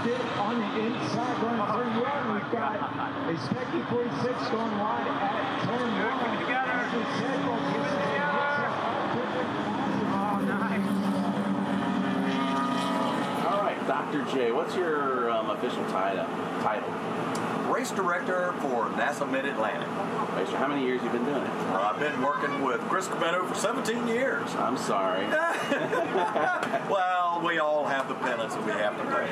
it on the inside going turn 1. We've got a Specky 46 going wide at turn 1. Together. As we said, both pieces Oh, nice. All right, Dr. J, what's your official title? Race director for NASA Mid-Atlantic. Racer, how many years you been doing it? I've been working with Chris Capetto for 17 years. I'm sorry. Well, we all have the penance that we have to pay.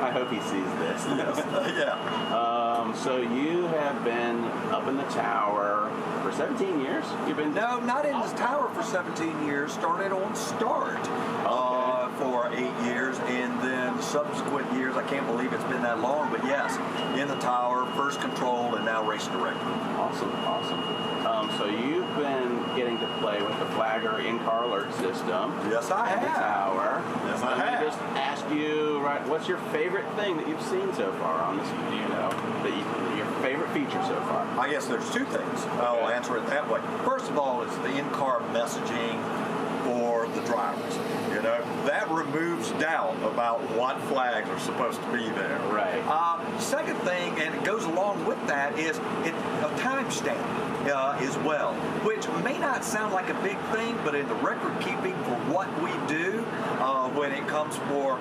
I hope he sees this. Yes. Yeah. So you have been up in the tower for 17 years? You've been No, not in the tower for 17 years. Started on start for 8 years, and then subsequent years, I can't believe it's been that long, but yes, in the tower, first control, and now race director. Awesome. So you've been getting to play with the Flagger in-car alert system. Yes, I at have. the tower. Yes, I Let me have. just ask you, right, what's your favorite thing that you've seen so far on this? Your favorite feature so far? I guess there's two things. I'll answer it that way. First of all, it's the in-car messaging for the drivers. You know, that removes doubt about what flags are supposed to be there. Right. Second thing, and it goes along with that, is a timestamp as well, which may not sound like a big thing, but in the record keeping for what we do when it comes for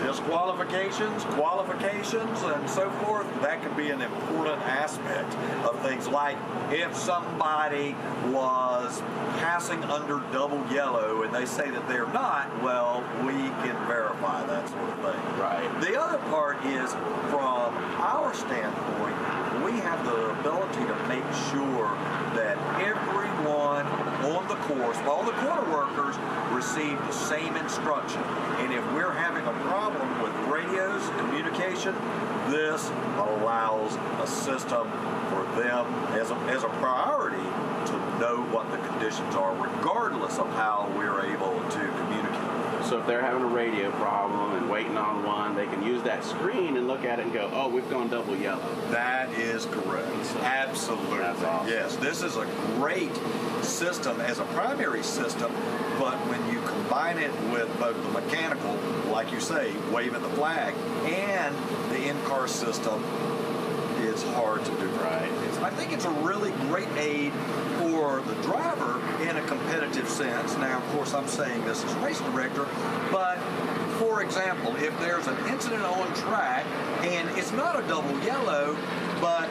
disqualifications, qualifications, and so forth, that can be an important aspect of things. Like if somebody was passing under double yellow and they say that they're not, well, we can verify that sort of thing. Right. The other part is, from our standpoint, we have the ability to make sure that everyone on the course, all the corner workers, receive the same instruction. And if we're having a problem with radios, communication, this allows a system for them as a priority to know what the conditions are, regardless of how we're able to communicate. So if they're having a radio problem and waiting on one, they can use that screen and look at it and go, oh, we've gone double yellow. That is correct. Absolutely. That's awesome. Yes, this is a great system as a primary system, but when you combine it with both the mechanical, like you say, waving the flag, and the in-car system, it's hard to do. Right. I think it's a really great aid for the driver in a competitive sense. Now, of course, I'm saying this as race director, but for example, if there's an incident on track and it's not a double yellow, but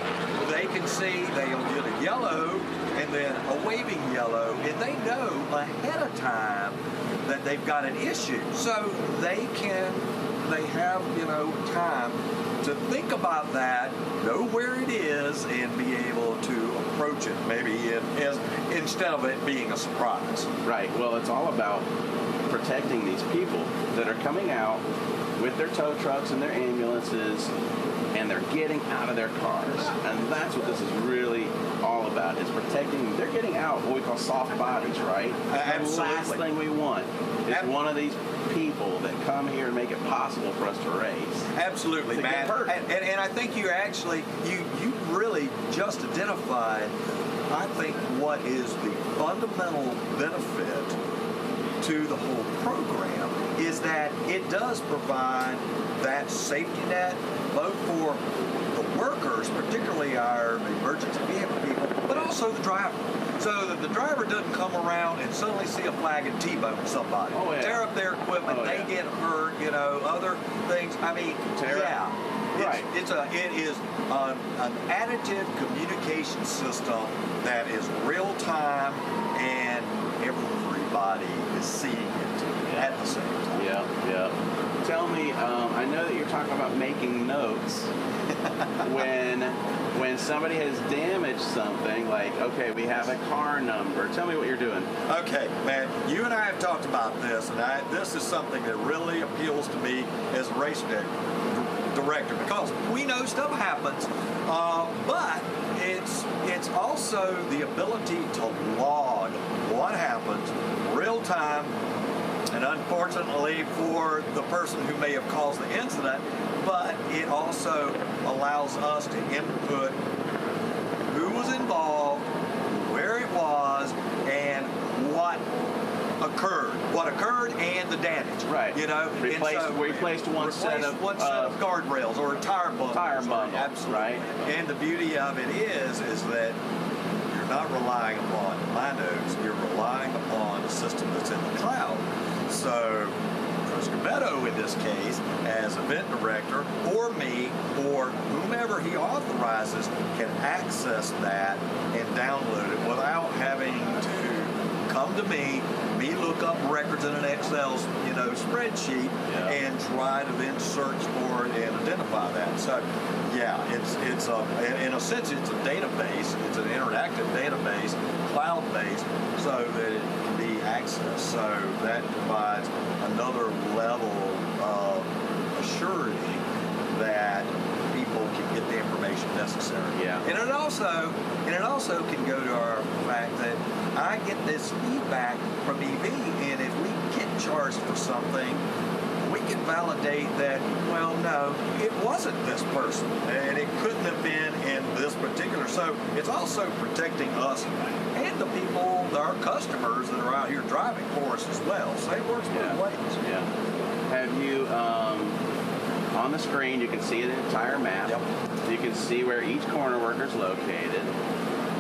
they can see they'll get a yellow and then a waving yellow, and they know ahead of time that they've got an issue. So they have, time to think about that, know where it is, and be able to approach it maybe instead of it being a surprise. Right. Well, it's all about protecting these people that are coming out with their tow trucks and their ambulances, and they're getting out of their cars. And that's what this is really all about, is protecting them. They're getting out what we call soft bodies, right? Absolutely. The last thing we want is one of these people that come here and make it possible for us to race. Absolutely, Matt. And I think you actually, you really just identified, I think, what is the fundamental benefit to the whole program is that it does provide that safety net, both for the workers, particularly our emergency vehicle people, but also the driver. So that the driver doesn't come around and suddenly see a flag and T-bone somebody. Oh, yeah. Tear up their equipment, they get hurt, other things. I mean, Right. It is an additive communication system that is real time, and everybody is seeing it at the same time. Yeah. Tell me, I know that you're talking about making notes when somebody has damaged something, like, okay, we have a car number. Tell me what you're doing. Okay, man, you and I have talked about this, and this is something that really appeals to me as a race director, because we know stuff happens, but it's also the ability to log what happens real time. And unfortunately for the person who may have caused the incident, but it also allows us to input who was involved, where it was, and what occurred, what occurred and the damage. Right. You know, Replaced one set of guardrails or tire bundles. Absolutely. Right. And the beauty of it is that you're not relying upon my notes. You're relying upon the system that's in the cloud. So Chris Gabetto, in this case, as event director, or me, or whomever he authorizes, can access that and download it without having to come to me look up records in an Excel, spreadsheet, and try to then search for it and identify that. So, yeah, it's in a sense, it's a database. It's an interactive database, cloud-based, so that it can be accessed. So that provides another level of assurity that people can get the information necessary. Yeah. And it also can go to our fact that I get this feedback from EV, and if we get charged for something, we can validate that, well, no, it wasn't this person, and it couldn't have been in this particular. So it's also protecting us and the people, our customers that are out here driving for us as well. So it works both ways. Yeah. Have you, on the screen, you can see the entire map. Yep. You can see where each corner worker is located.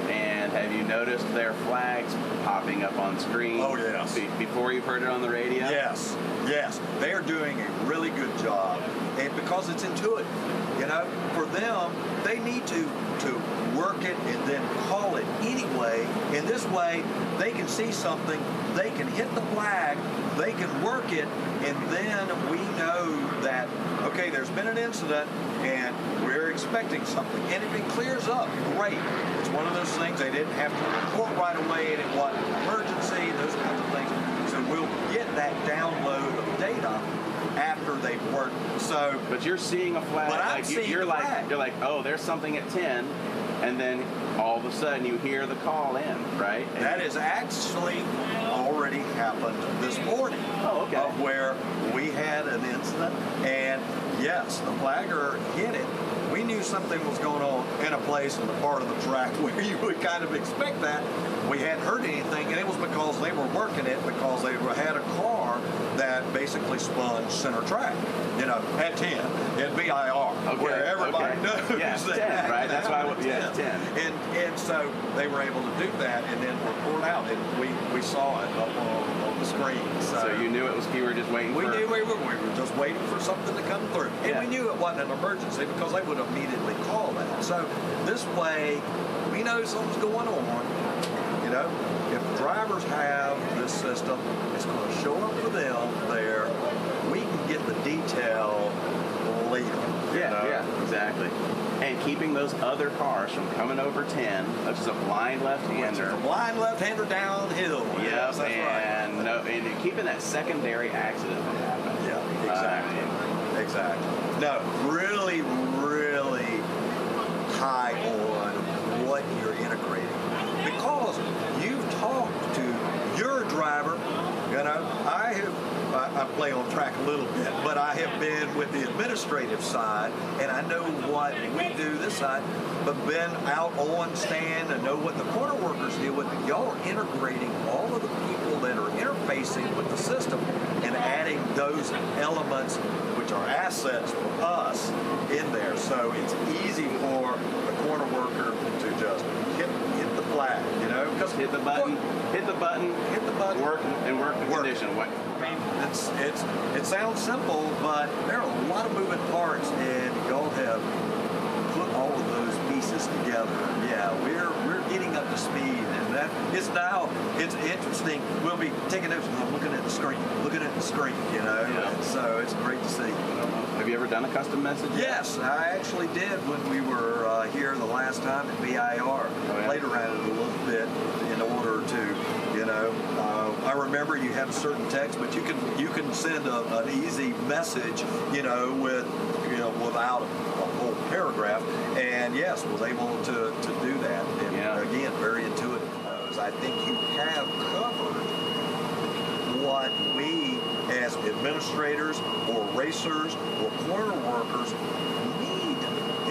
And have you noticed their flags popping up on screen? Oh, yes. Before you've heard it on the radio? Yes. They are doing a really good job, and because it's intuitive. For them, they need to work it and then call it anyway. In this way, they can see something, they can hit the flag, they can work it, and then we know that, okay, there's been an incident, and we're expecting something. And if it clears up, great. It's one of those things they didn't have to report right away, and it wasn't an emergency, those kinds of things. So we'll get that download of data after they've worked. So, but you're seeing a flag. But I'm seeing you're the flag. You're like, oh, there's something at 10, and then all of a sudden you hear the call in, right? And that has actually already happened this morning. Oh, okay. Of where we had an incident, and yes, the flagger hit it. We knew something was going on in a place in the part of the track where you would kind of expect that. We hadn't heard anything, and it was because they were working it because they had a car that basically spun center track, at 10, at VIR, where everybody knows it's that. 10, right? That's why, it's 10. And so they were able to do that and then report out, and we saw it up on the screen. So you knew it was, you were just waiting we knew we were just waiting for something to come through. And we knew it wasn't an emergency because they would immediately call that. So this way, we know something's going on. If drivers have this system, it's going to show up for them there. We can get the detail later. Yeah, exactly. And keeping those other cars from coming over 10, which is a blind left-hander. A blind left-hander downhill. Yes, that's right. And keeping that secondary accident from happening. Yeah, exactly. No, really, really high on what you're integrating. Because you've talked to your driver, I play on track a little bit, but I have been with the administrative side, and I know what we do this side, but been out on stand and know what the corner workers deal with. Y'all are integrating all of the people that are interfacing with the system and adding those elements, which are assets for us, in there. So it's easy for the corner worker to just hit the flag, because hit the button, work the condition. It sounds simple, but there are a lot of moving parts, and y'all have put all of those pieces together. Yeah, we're getting up to speed, and that is now. It's interesting. We'll be taking notes. I'm looking at the screen, Yeah. And so it's great to see. Have you ever done a custom message? Yes, I actually did when we were here the last time at VIR. Played around it a little bit in order to, I remember you have a certain text, but you can send an easy message, without a whole paragraph. And yes, was able to do that. And again, very intuitive. I think you have covered what we as administrators or racers or corner workers need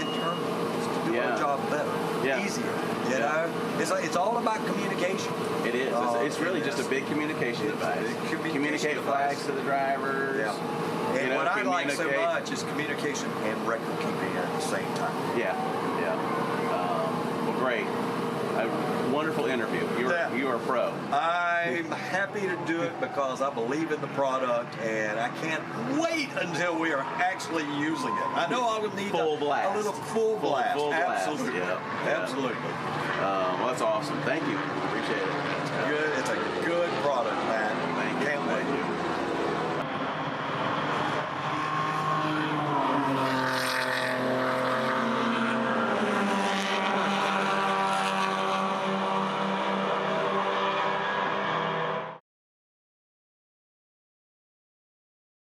in terms to do our job better. easier. You know, it's all about communication. It is. It's really just a big communication device. Communicate flags to the drivers. Yeah. And what I like so much is communication and record keeping at the same time. Yeah. Well, great. A wonderful interview. You are a pro. I'm happy to do it because I believe in the product, and I can't wait until we are actually using it. I know I would need Full blast. a little full blast. Full blast. Absolutely. Yeah. Absolutely. Well, that's awesome. Thank you. Appreciate it. Good. It's a good product, man. Thank you. Can't wait.